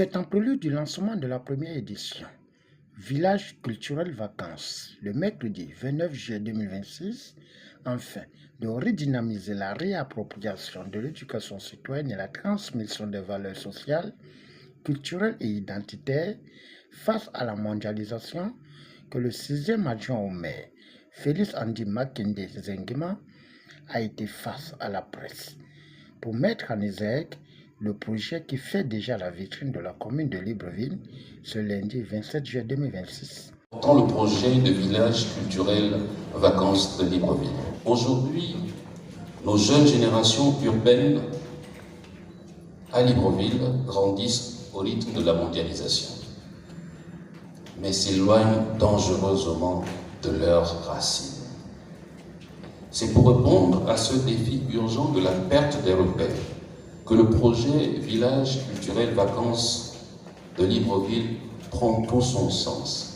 C'est en prélude du lancement de la première édition, Village culturel vacances, le mercredi 29 juillet 2026, afin de redynamiser la réappropriation de l'éducation citoyenne et la transmission des valeurs sociales, culturelles et identitaires face à la mondialisation, que le 6e adjoint au maire, Félix Andy Makinde Zengima, a été face à la presse pour mettre en exergue le projet qui fait déjà la vitrine de la commune de Libreville ce lundi 27 juillet 2026. Dans le projet de village culturel vacances de Libreville. Aujourd'hui, nos jeunes générations urbaines à Libreville grandissent au rythme de la mondialisation, mais s'éloignent dangereusement de leurs racines. C'est pour répondre à ce défi urgent de la perte des repères que le projet Village culturel vacances de Libreville prend tout son sens.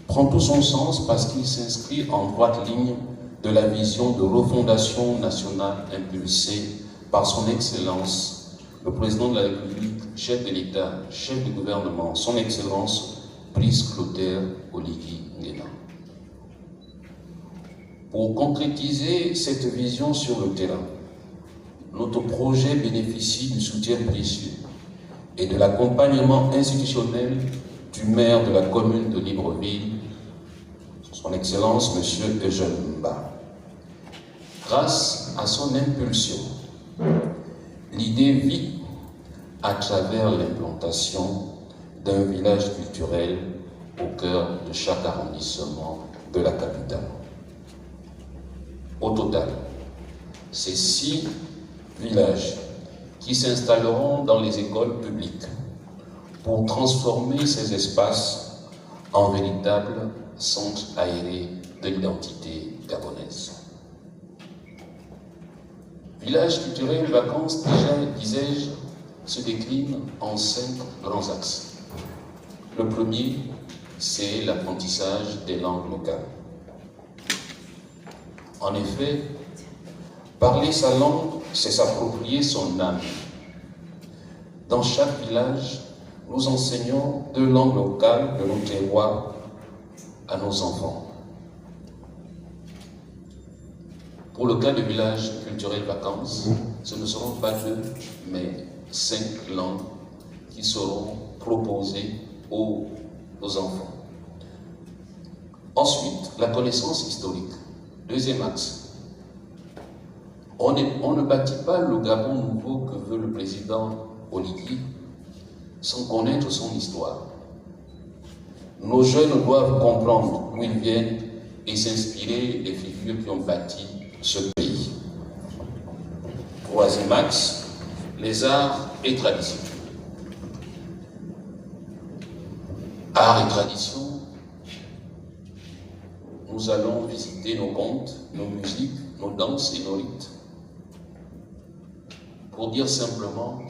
Prend tout son sens parce qu'il s'inscrit en droite ligne de la vision de refondation nationale impulsée par son Excellence, le Président de la République, chef de l'État, chef du gouvernement, son Excellence, Brice Clotaire Oligui Nguema. Pour concrétiser cette vision sur le terrain, notre projet bénéficie du soutien précieux et de l'accompagnement institutionnel du maire de la commune de Libreville, son Excellence M. Eugène Mba. Grâce à son impulsion, l'idée vit à travers l'implantation d'un village culturel au cœur de chaque arrondissement de la capitale. Au total, c'est 6 villages qui s'installeront dans les écoles publiques pour transformer ces espaces en véritables centres aérés de l'identité gabonaise. Village culturel vacances, déjà, disais-je, se décline en 5 grands axes. Le premier, c'est l'apprentissage des langues locales. En effet, parler sa langue, c'est s'approprier son âme. Dans chaque village, nous enseignons 2 langues locales de nos terroirs à nos enfants. Pour le cas du village culturel vacances, ce ne seront pas 2, mais 5 langues qui seront proposées aux enfants. Ensuite, la connaissance historique. 2e axe. On ne bâtit pas le Gabon nouveau que veut le président Oligui sans connaître son histoire. Nos jeunes doivent comprendre d'où ils viennent et s'inspirer des figures qui ont bâti ce pays. 3e axe, les arts et traditions. Arts et traditions, nous allons visiter nos contes, nos musiques, nos danses et nos rites. Pour dire simplement,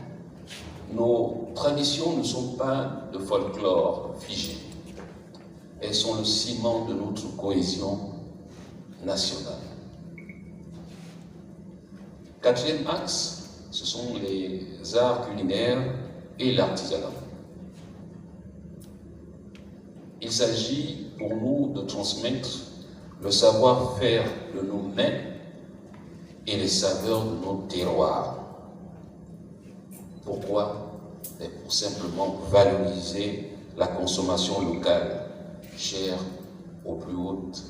nos traditions ne sont pas de folklore figé. Elles sont le ciment de notre cohésion nationale. 4e axe, ce sont les arts culinaires et l'artisanat. Il s'agit pour nous de transmettre le savoir-faire de nos mains et les saveurs de nos terroirs. Pourquoi? Pour simplement valoriser la consommation locale, chère aux plus hautes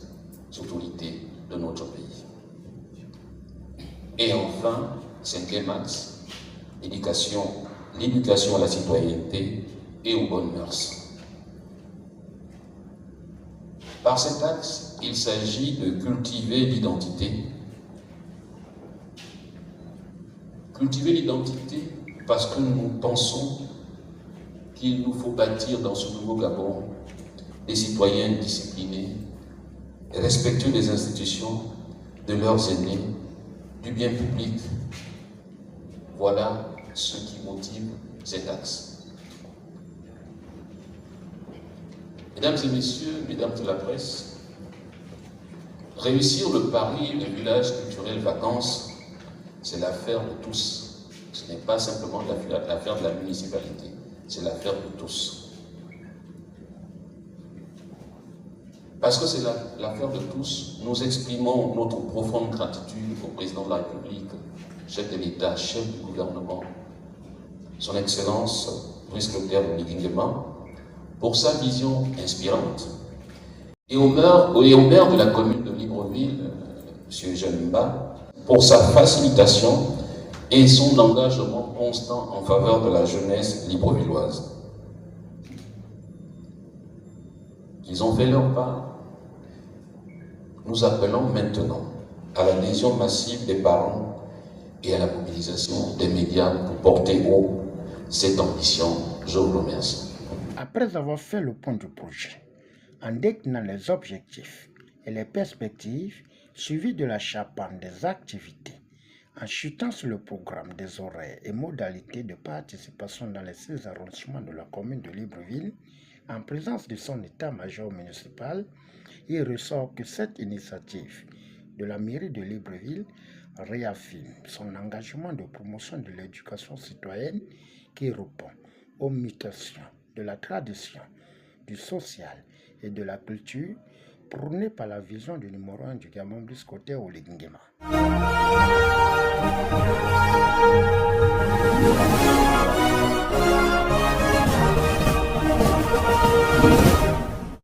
autorités de notre pays. Et enfin, 5e axe, l'éducation à la citoyenneté et aux bonnes mœurs. Par cet axe, il s'agit de cultiver l'identité. Cultiver l'identité parce que nous pensons qu'il nous faut bâtir dans ce nouveau Gabon des citoyens disciplinés, respectueux des institutions, de leurs aînés, du bien public. Voilà ce qui motive cet axe. Mesdames et messieurs, mesdames de la presse, réussir le pari du village culturel vacances, c'est l'affaire de tous. Ce n'est pas simplement l'affaire de la municipalité, c'est l'affaire de tous. Parce que c'est l'affaire de tous, nous exprimons notre profonde gratitude au président de la République, chef de l'État, chef du gouvernement, son Excellence, Brice Clotaire Oligui-Nguema, pour sa vision inspirante, et au maire de la commune de Libreville, M. Janimba, pour sa facilitation et son engagement constant en faveur de la jeunesse librevilloise. Ils ont fait leur part. Nous appelons maintenant à l'adhésion massive des parents et à la mobilisation des médias pour porter haut cette ambition. Je vous remercie. Après avoir fait le point du projet, en déclinant les objectifs et les perspectives suivies de la charpente des activités, en chutant sur le programme des horaires et modalités de participation dans les 6 arrondissements de la commune de Libreville, en présence de son état-major municipal, il ressort que cette initiative de la mairie de Libreville réaffirme son engagement de promotion de l'éducation citoyenne qui répond aux mutations de la tradition, du social et de la culture prônée par la vision du numéro 1 du Gabon, Brice Clotaire Oligui-Nguema.